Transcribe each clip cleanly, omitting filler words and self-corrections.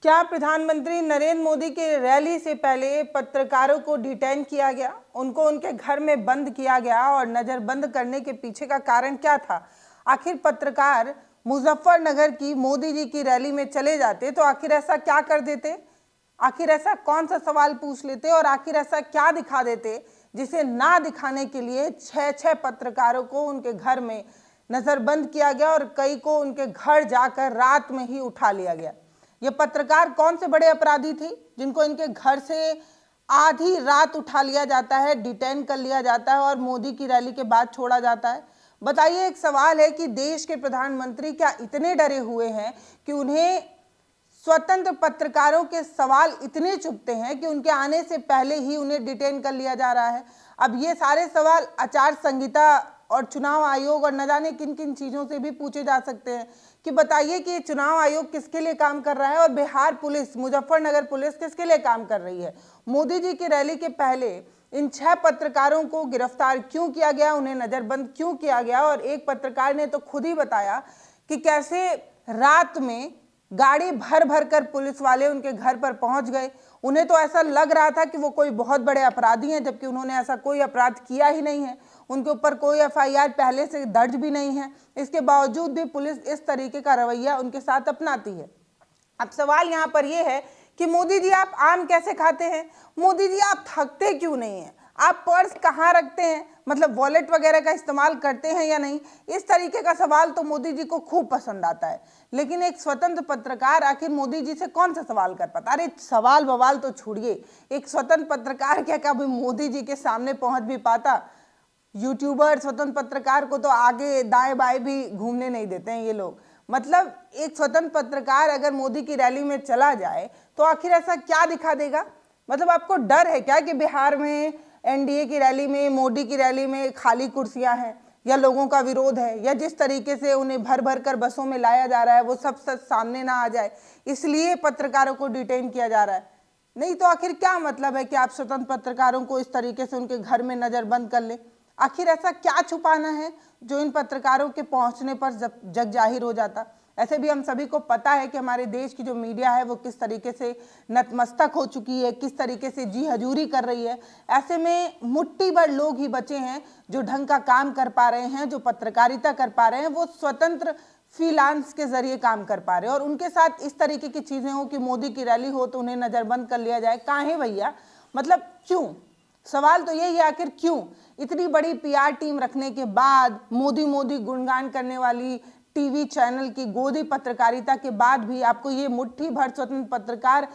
क्या प्रधानमंत्री नरेंद्र मोदी की रैली से पहले पत्रकारों को डिटेन किया गया, उनको उनके घर में बंद किया गया और नजरबंद करने के पीछे का कारण क्या था? आखिर पत्रकार मुजफ्फरनगर की मोदी जी की रैली में चले जाते तो आखिर ऐसा क्या कर देते? आखिर ऐसा कौन सा सवाल पूछ लेते और आखिर ऐसा क्या दिखा देते जिसे ना दिखाने के लिए छह पत्रकारों को उनके घर में नजरबंद किया गया और कई को उनके घर जाकर रात में ही उठा लिया गया? ये पत्रकार कौन से बड़े अपराधी थे जिनको इनके घर से आधी रात उठा लिया जाता है, डिटेन कर लिया जाता है और मोदी की रैली के बाद छोड़ा जाता है? बताइए, एक सवाल है कि देश के प्रधानमंत्री क्या इतने डरे हुए हैं कि उन्हें स्वतंत्र पत्रकारों के सवाल इतने चुभते हैं कि उनके आने से पहले ही उन्हें डिटेन कर लिया जा रहा है? अब ये सारे सवाल आचार संहिता और चुनाव आयोग और न जाने किन किन चीज़ों से भी पूछे जा सकते हैं कि बताइए कि चुनाव आयोग किसके लिए काम कर रहा है और बिहार पुलिस, मुजफ्फरनगर पुलिस किसके लिए काम कर रही है? मोदी जी की रैली के पहले इन 6 पत्रकारों को गिरफ्तार क्यों किया गया, उन्हें नज़रबंद क्यों किया गया? और एक पत्रकार ने तो खुद ही बताया कि कैसे रात में गाड़ी भर भर कर पुलिस वाले उनके घर पर पहुंच गए। उन्हें तो ऐसा लग रहा था कि वो कोई बहुत बड़े अपराधी हैं, जबकि उन्होंने ऐसा कोई अपराध किया ही नहीं है। उनके ऊपर कोई एफआईआर पहले से दर्ज भी नहीं है। इसके बावजूद भी पुलिस इस तरीके का रवैया उनके साथ अपनाती है। अब सवाल यहाँ पर यह है कि मोदी जी आप आम कैसे खाते हैं? मोदी जी आप थकते क्यों नहीं हैं? आप पर्स कहाँ रखते हैं? मतलब वॉलेट वगैरह का इस्तेमाल करते हैं या नहीं? इस तरीके का सवाल तो मोदी जी को खूब पसंद आता है। लेकिन एक स्वतंत्र पत्रकार आखिर मोदी जी से कौन सा सवाल कर पाता? अरे सवाल बवाल तो छोड़िए, एक स्वतंत्र पत्रकार क्या कभी मोदी जी के सामने पहुंच भी पाता? यूट्यूबर स्वतंत्र पत्रकार को तो आगे दाएं बाएं भी घूमने नहीं देते हैं ये लोग। मतलब एक स्वतंत्र पत्रकार अगर मोदी की रैली में चला जाए तो आखिर ऐसा क्या दिखा देगा? मतलब आपको डर है क्या कि बिहार में एनडीए की रैली में, मोदी की रैली में खाली कुर्सियां हैं या लोगों का विरोध है या जिस तरीके से उन्हें भर भर कर बसों में लाया जा रहा है वो सब सच सामने ना आ जाए, इसलिए पत्रकारों को डिटेन किया जा रहा है? नहीं तो आखिर क्या मतलब है कि आप स्वतंत्र पत्रकारों को इस तरीके से उनके घर में नजरबंद कर लें? आखिर ऐसा क्या छुपाना है जो इन पत्रकारों के पहुंचने पर जग जाहिर हो जाता? ऐसे भी हम सभी को पता है कि हमारे देश की जो मीडिया है वो किस तरीके से नतमस्तक हो चुकी है, किस तरीके से जी हजूरी कर रही है। ऐसे में मुट्ठी भर लोग ही बचे हैं जो ढंग का काम कर पा रहे हैं, जो पत्रकारिता कर पा रहे हैं, वो स्वतंत्र फ्रीलांस के जरिए काम कर पा रहे हैं। और उनके साथ इस तरीके की चीजें हो कि मोदी की रैली हो तो उन्हें नजरबंद कर लिया जाए। काहे भैया? मतलब क्यों? सवाल तो यही है, आखिर क्यों? इतनी बड़ी पीआर टीम रखने के बाद, मोदी मोदी गुणगान करने वाली टीवी चैनल की गोदी पत्रकारिता के बाद भी आपको ये मुट्ठी भर स्वतंत्र पत्रकार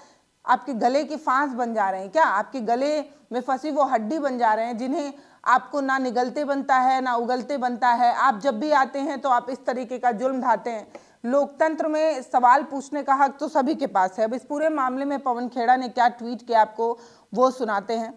आपके गले की फांस बन जा रहे हैं क्या? आपके गले में फंसी वो हड्डी बन जा रहे हैं जिन्हें आपको ना निगलते बनता है ना उगलते बनता है। आप जब भी आते हैं तो आप इस तरीके का जुल्म ढाते हैं। लोकतंत्र में सवाल पूछने का हक तो सभी के पास है। अब इस पूरे मामले में पवन खेड़ा ने क्या ट्वीट किया आपको वो सुनाते हैं।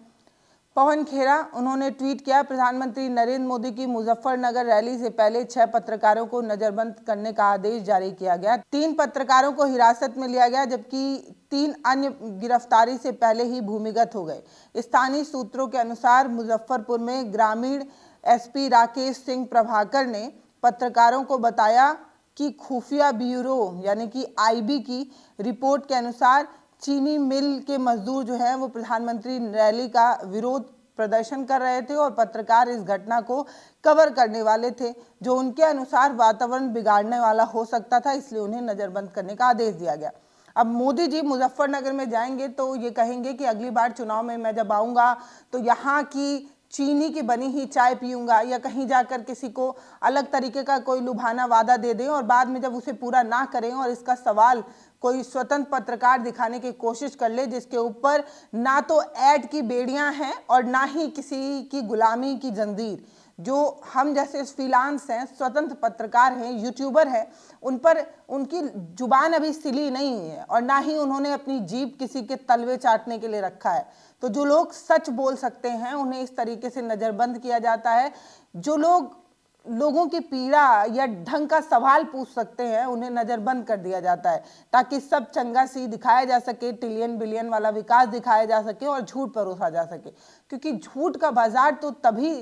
पवन खेड़ा, उन्होंने ट्वीट किया, प्रधानमंत्री नरेंद्र मोदी की मुजफ्फरनगर रैली से पहले 6 पत्रकारों को नजरबंद करने का आदेश जारी किया गया। 3 पत्रकारों को हिरासत में लिया गया जबकि 3 अन्य गिरफ्तारी से पहले ही भूमिगत हो गए। स्थानीय सूत्रों के अनुसार मुजफ्फरपुर में ग्रामीण एसपी राकेश सिंह प्रभाकर ने पत्रकारों को बताया कि खुफिया ब्यूरो यानी कि आईबी की रिपोर्ट के अनुसार चीनी मिल के मजदूर जो हैं वो प्रधानमंत्री रैली का विरोध प्रदर्शन कर रहे थे और पत्रकार इस घटना को कवर करने वाले थे जो उनके अनुसार वातावरण बिगाड़ने वाला हो सकता था, इसलिए उन्हें नजरबंद करने का आदेश दिया गया। अब मोदी जी मुजफ्फरनगर में जाएंगे तो ये कहेंगे कि अगली बार चुनाव में मैं जब आऊँगा तो यहाँ की चीनी की बनी ही चाय पीऊंगा, या कहीं जाकर किसी को अलग तरीके का कोई लुभाना वादा दे दें और बाद में जब उसे पूरा ना करें और इसका सवाल कोई स्वतंत्र पत्रकार दिखाने की कोशिश कर ले जिसके ऊपर ना तो ऐड की बेड़ियां हैं और ना ही किसी की गुलामी की जंजीर। जो हम जैसे फ्रीलांस हैं, स्वतंत्र पत्रकार हैं, यूट्यूबर हैं, उन पर उनकी जुबान अभी सिली नहीं है और ना ही उन्होंने अपनी जीभ किसी के तलवे चाटने के लिए रखा है। तो जो लोग सच बोल सकते हैं उन्हें इस तरीके से नज़रबंद किया जाता है। जो लोग लोगों की पीड़ा या ढंग का सवाल पूछ सकते हैं उन्हें नज़रबंद कर दिया जाता है ताकि सब चंगा सी दिखाया जा सके, ट्रिलियन बिलियन वाला विकास दिखाया जा सके और झूठ परोसा जा सके। क्योंकि झूठ का बाजार तो तभी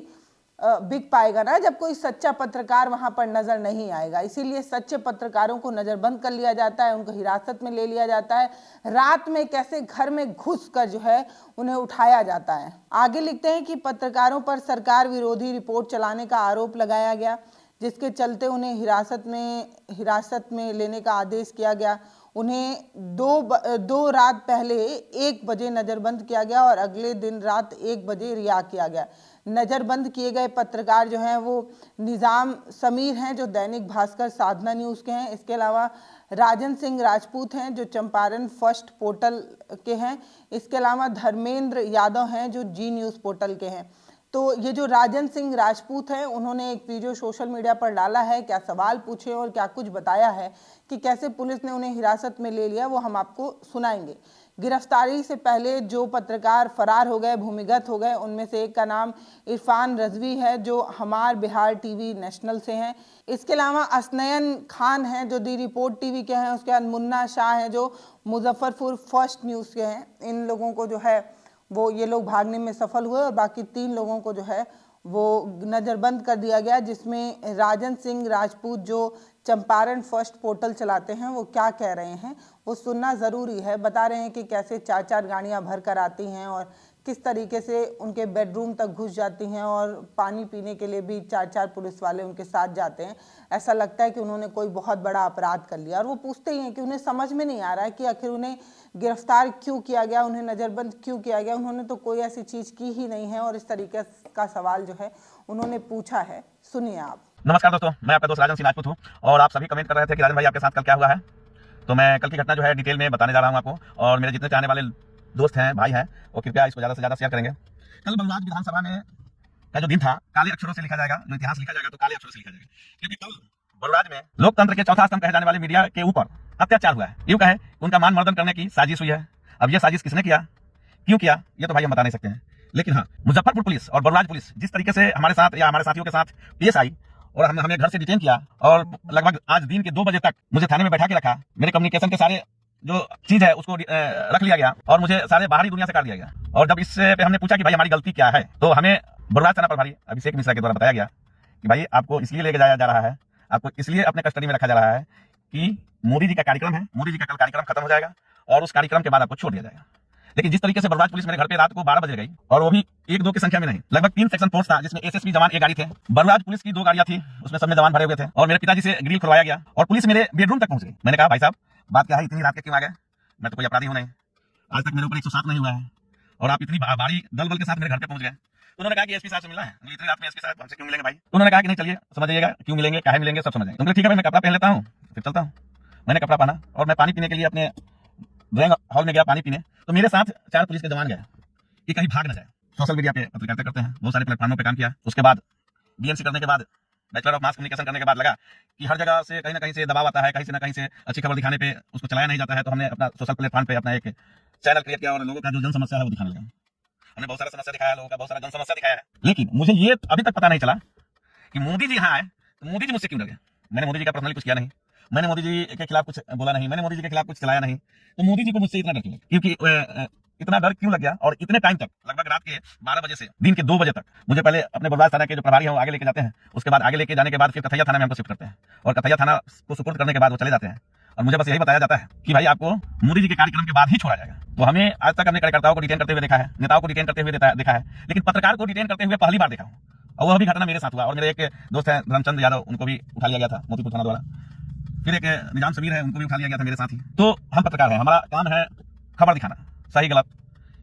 बिक पाएगा ना जब कोई सच्चा पत्रकार वहां पर नजर नहीं आएगा। इसीलिए सच्चे पत्रकारों को नजरबंद कर लिया जाता है, उनको हिरासत में ले लिया जाता है, रात में कैसे घर में घुस कर जो है उन्हें उठाया जाता है। आगे लिखते हैं कि पत्रकारों पर सरकार विरोधी रिपोर्ट चलाने का आरोप लगाया गया, जिसके चलते उन्हें हिरासत में लेने का आदेश किया गया। उन्हें दो रात पहले 1 बजे नज़रबंद किया गया और अगले दिन रात 1 बजे रिहा किया गया। नज़रबंद किए गए पत्रकार जो हैं वो निज़ाम समीर हैं जो दैनिक भास्कर साधना न्यूज़ के हैं। इसके अलावा राजन सिंह राजपूत हैं जो चंपारण फर्स्ट पोर्टल के हैं। इसके अलावा धर्मेंद्र यादव हैं जो जी न्यूज़ पोर्टल के हैं। तो ये जो राजन सिंह राजपूत हैं उन्होंने एक वीडियो सोशल मीडिया पर डाला है, क्या सवाल पूछे और क्या कुछ बताया है कि कैसे पुलिस ने उन्हें हिरासत में ले लिया, वो हम आपको सुनाएंगे। गिरफ्तारी से पहले जो पत्रकार फरार हो गए, भूमिगत हो गए, उनमें से एक का नाम इरफान रजवी है जो हमार बिहार टीवी नेशनल से हैं। इसके अलावा असनयन खान हैं जो दी रिपोर्ट टीवी के हैं। उसके बाद मुन्ना शाह हैं जो मुजफ्फरपुर फर्स्ट न्यूज़ के हैं। इन लोगों को जो है वो ये लोग भागने में सफल हुए और बाकी 3 लोगों को जो है वो नज़रबंद कर दिया गया, जिसमें राजन सिंह राजपूत जो चंपारण फर्स्ट पोर्टल चलाते हैं वो क्या कह रहे हैं वो सुनना ज़रूरी है। बता रहे हैं कि कैसे 4-4 गाड़ियां भर कर आती हैं और किस तरीके से उनके बेडरूम तक घुस जाती हैं और पानी पीने के लिए भी 4-4 पुलिस वाले उनके साथ जाते हैं। ऐसा लगता है कि उन्होंने कोई बहुत बड़ा अपराध कर लिया और वो पूछते ही हैं कि उन्हें समझ में नहीं आ रहा है कि आखिर उन्हें गिरफ्तार क्यों किया गया, उन्हें नज़रबंद क्यों किया गया। उन्होंने तो कोई ऐसी चीज़ की ही नहीं है और इस तरीके का सवाल जो है उन्होंने पूछा है। सुनिए आप। नमस्कार दोस्तों, मैं आपका दोस्त राजन सिंह राजपूत हूँ और आप सभी कमेंट कर रहे थे कि राजन भाई आपके साथ कल क्या हुआ है। तो मैं कल की घटना जो है डिटेल में बताने जा रहा हूँ आपको, और मेरे जितने चाहने वाले दोस्त हैं, भाई हैं, वो कृपया इसको ज़्यादा से ज़्यादा शेयर करेंगे। कल बलराज विधानसभा में का जो दिन था काले अक्षरों से लिखा जाएगा, जो इतिहास लिखा जाएगा तो काले अक्षरों से लिखा जाएगा, क्योंकि कल बलराज में लोकतंत्र के चौथा स्तंभ कहे जाने वाले मीडिया के ऊपर अत्याचार हुआ है। यूं कहे उनका मान मर्दन करने की साजिश हुई है। अब यह साजिश किसने किया, क्यों किया, ये तो भाई हम बता नहीं सकते हैं, लेकिन हाँ, मुजफ्फरपुर पुलिस और बलराज पुलिस जिस तरीके से हमारे साथ या हमारे साथियों के साथ पेश आई और हमें घर से डिटेन किया और लगभग आज दिन के 2 बजे तक मुझे थाने में बैठा के रखा। मेरे कम्युनिकेशन के सारे जो चीज है उसको रख लिया गया और मुझे सारे बाहरी दुनिया से काट दिया गया। और जब इससे पे हमने पूछा कि भाई हमारी गलती क्या है, तो हमें बलराज थाना प्रभारी अभिषेक मिश्रा के द्वारा बताया गया कि भाई आपको इसलिए लेके जाया जा रहा है, आपको इसलिए अपने कस्टडी में रखा जा रहा है कि मोदी जी का कार्यक्रम है, मोदी जी का कल कार्यक्रम खत्म हो जाएगा और उस कार्यक्रम के बाद आपको छोड़ दिया जाएगा। लेकिन जिस तरीके से बलराज पुलिस मेरे घर पे रात को 12 बजे गई, और वो भी 1-2 की संख्या में नहीं, लगभग 3 सेक्शन फोर्स था जिसमें एसएसपी जवान 1 गाड़ी थे, बलराज पुलिस की 2 गाड़ियां थी, उसमें सब में जवान भरे हुए थे और मेरे पिताजी से ग्रिल खुलवाया गया और पुलिस मेरे बेडरूम तक पहुंच गई। मैंने कहा भाई साहब बात क्या है, इतनी रात के क्यों आ गए, मैं तो कोई अपराधी हूं नहीं, आज तक मेरे ऊपर 107 नहीं हुआ है और आप इतनी भारी दल बल के साथ मेरे घर पे पहुंच गए। तो उन्होंने कहा कि एसपी साहब से मिलना है, इतनी रात में एसपी साहब हमसे क्यों मिलेंगे भाई। उन्होंने कहा कि नहीं चलिए समझ जाइएगा क्यों मिलेंगे, काहे मिलेंगे, सब समझ जाएंगे। तो ठीक है भाई मैं कपड़ा पहन लेता हूँ फिर चलता हूँ। मैंने कपड़ा पहना और मैं पानी पीने के लिए अपने ड्राइंग हॉल में गया पानी पीने, तो मेरे साथ 4 पुलिस के जवान गए कि कहीं भाग न जाए। सोशल मीडिया पे पत्रकारिता करते हैं, बहुत सारे प्लेटफॉर्मों पे काम किया। उसके बाद बीएमसी करने के बाद, बैचलर ऑफ मास कम्युनिकेशन करने के बाद लगा कि हर जगह से कहीं ना कहीं से दबाव आता है, कहीं से ना कहीं से अच्छी खबर दिखाने पे उसको चलाया नहीं जाता है। तो हमने अपना सोशल प्लेटफॉर्म पे अपना एक चैनल क्रिएट किया और लोगों का जो जन समस्या है वो दिखाने लगा। हमने बहुत सारा समस्या दिखाया, लोगों का बहुत सारा जन समस्या दिखाया है, लेकिन मुझे ये अभी तक पता नहीं चला कि मोदी जी यहाँ आए तो मोदी जी मुझसे क्यों डरे। मैंने मोदी जी का पर्सनली कुछ किया नहीं, मैंने मोदी जी के खिलाफ कुछ बोला नहीं, मैंने मोदी जी के खिलाफ कुछ चलाया नहीं, तो मोदी जी को मुझसे इतना डर क्यों लगा, क्योंकि इतना डर क्यों लग गया। और इतने टाइम तक लगभग रात के 12 बजे से दिन के 2 बजे तक मुझे पहले अपने बलराज थाना के जो प्रभारी हैं वो आगे लेके जाते हैं, उसके बाद आगे लेके जाने के बाद फिर कथैया थाना में हमको शिफ्ट करते हैं और कथैया थाना को सुपुर्द करने के बाद वो चले जाते हैं और मुझे बस यही बताया जाता है कि भाई आपको मोदी जी के कार्यक्रम के बाद ही छोड़ा जाएगा। तो हमें आज तक अपने कार्यकर्ताओं को डिटेन करते हुए देखा है, नेताओं को डिटेन करते हुए देखा है, लेकिन पत्रकार को डिटेन करते हुए पहली बार देखा हूँ और वह भी घटना मेरे साथ हुआ। और मेरे एक दोस्त है धर्मचंद यादव, उनको भी उठा लिया गया था मोतीपुर थाना द्वारा, फिर एक निजाम समीर है, उनको भी उठा लिया गया था मेरे साथ ही। तो हम पत्रकार हैं, हमारा काम है खबर दिखाना, सही गलत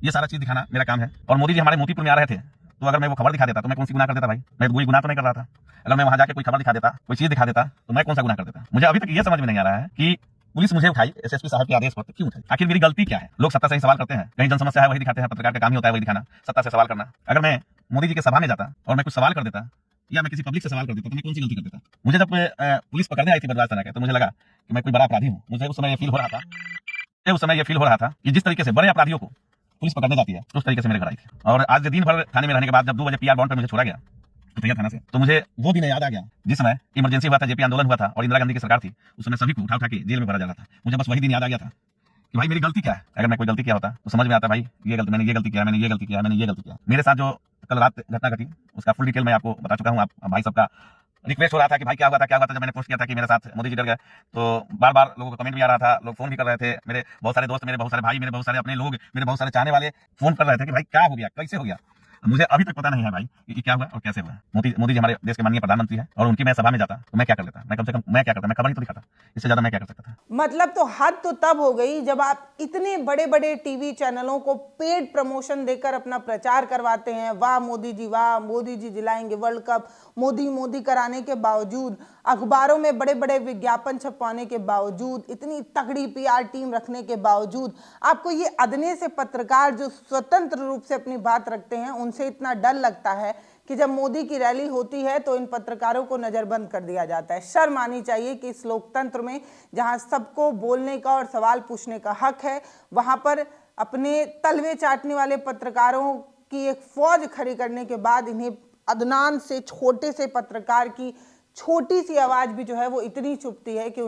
ये सारा चीज दिखाना मेरा काम है। और मोदी जी हमारे मोतीपुर में आ रहे थे, तो अगर मैं वो खबर दिखा देता तो मैं कौन सी गुनाह कर देता भाई, मैं कोई गुनाह तो नहीं कर रहा था। अगर मैं वहां जाके कोई खबर दिखा देता, कोई चीज दिखा देता तो मैं कौन सा गुनाह कर देता। मुझे अभी तक ये समझ में नहीं आ रहा है कि पुलिस मुझे उठाई एसएसपी साहब के आदेश पर, क्यों उठाई, आखिर मेरी गलती क्या है। लोग सत्ता से ही सवाल करते हैं, कहीं जन समस्या है वही दिखाते हैं, पत्रकार का काम ही होता है वही दिखाना, सत्ता से सवाल करना। अगर मैं मोदी जी के सभा में जाता और मैं कुछ सवाल कर देता या मैं किसी पब्लिक से सवाल कर देता तो मैं कौन सी गलती कर देता। मुझे जब पुलिस पकड़ने आई थी बलराज थाना के, तो मुझे लगा कि मैं कोई बड़ा अपराधी हूँ। मुझे उस समय ये फील हो रहा था कि जिस तरीके से बड़े अपराधियों को पुलिस पकड़ने जाती है उस तरीके से मेरे घर आई थी। और आज दिन भर थाने में रहने के बाद जब 2 बजे पीआर बॉन्ड पर मुझे छोड़ा गया कथैया थाना से, तो मुझे वो दिन याद आ गया जिस समय इमरजेंसी हुआ था, जेपी आंदोलन हुआ था और इंदिरा गांधी की सरकार थी, उस समय सभी को उठा के जेल में भरा जा रहा था। मुझे बस वही दिन याद आ गया था कि भाई मेरी गलती क्या है। अगर मैं कोई गलती किया होता तो समझ में आता भाई ये गलती, मैंने ये गलती किया, मैंने ये गलती किया, मैंने ये गलती किया। मेरे साथ जो कल रात घटना घटी, उसका फुल डिटेल मैं आपको बता चुका हूँ। आप भाई सबका रिक्वेस्ट हो रहा था कि भाई क्या हुआ था जब मैंने पोस्ट किया था कि मेरे साथ मोदी जी डर गए, तो बार बार लोगों का कमेंट भी आ रहा था, लोग फोन भी कर रहे थे, मेरे बहुत सारे दोस्त, मेरे बहुत सारे भाई, मेरे बहुत सारे अपने लोग, मेरे बहुत सारे चाहने वाले फोन कर रहे थे कि भाई क्या हो गया, कैसे हो गया। मुझे अभी तक पता नहीं है भाई कि क्या हुआ और कैसे हुआ। मोदी जी हमारे देश के माननीय प्रधानमंत्री है, और उनकी मैं सभा में जाता तो मैं क्या कर लेता, मैं कम से कम मैं क्या करता, मैं खबर ही तो दिखाता, इससे ज्यादा मैं क्या कर सकता था। मतलब तो हद तो तब हो गई जब आप इतने बड़े बड़े टीवी चैनलों को पेड प्रमोशन देकर अपना प्रचार करवाते हैं, वाह मोदी जी जिलाएंगे वर्ल्ड कप, मोदी मोदी कराने के बावजूद, अखबारों में बड़े बड़े विज्ञापन छपवाने के बावजूद, इतनी तगड़ी पीआर टीम रखने के बावजूद आपको ये अदने से पत्रकार जो स्वतंत्र रूप से अपनी बात रखते हैं उनसे इतना डर लगता है कि जब मोदी की रैली होती है तो इन पत्रकारों को नजरबंद कर दिया जाता है। शर्म आनी चाहिए कि इस लोकतंत्र में जहां सबको बोलने का और सवाल पूछने का हक है, वहां पर अपने तलवे चाटने वाले पत्रकारों की एक फौज खड़ी करने के बाद इन्हें अदनान से छोटे से पत्रकार की छोटी सी आवाज भी जो है वो इतनी चुभती है कि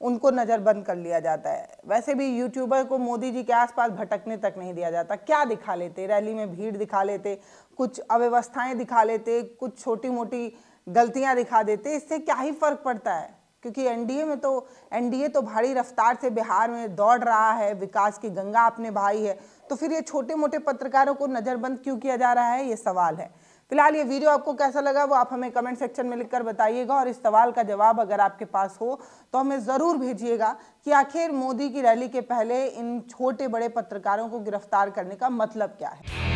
उनको नज़रबंद कर लिया जाता है। वैसे भी यूट्यूबर को मोदी जी के आसपास भटकने तक नहीं दिया जाता। क्या दिखा लेते, रैली में भीड़ दिखा लेते, कुछ अव्यवस्थाएं दिखा लेते, कुछ छोटी मोटी गलतियां दिखा देते, इससे क्या ही फर्क पड़ता है। क्योंकि एनडीए तो भारी रफ्तार से बिहार में दौड़ रहा है, विकास की गंगा अपने भाई है, तो फिर ये छोटे मोटे पत्रकारों को नज़रबंद क्यों किया जा रहा है, ये सवाल है। फिलहाल ये वीडियो आपको कैसा लगा वो आप हमें कमेंट सेक्शन में लिखकर बताइएगा, और इस सवाल का जवाब अगर आपके पास हो तो हमें ज़रूर भेजिएगा कि आखिर मोदी की रैली के पहले इन छोटे बड़े पत्रकारों को गिरफ्तार करने का मतलब क्या है।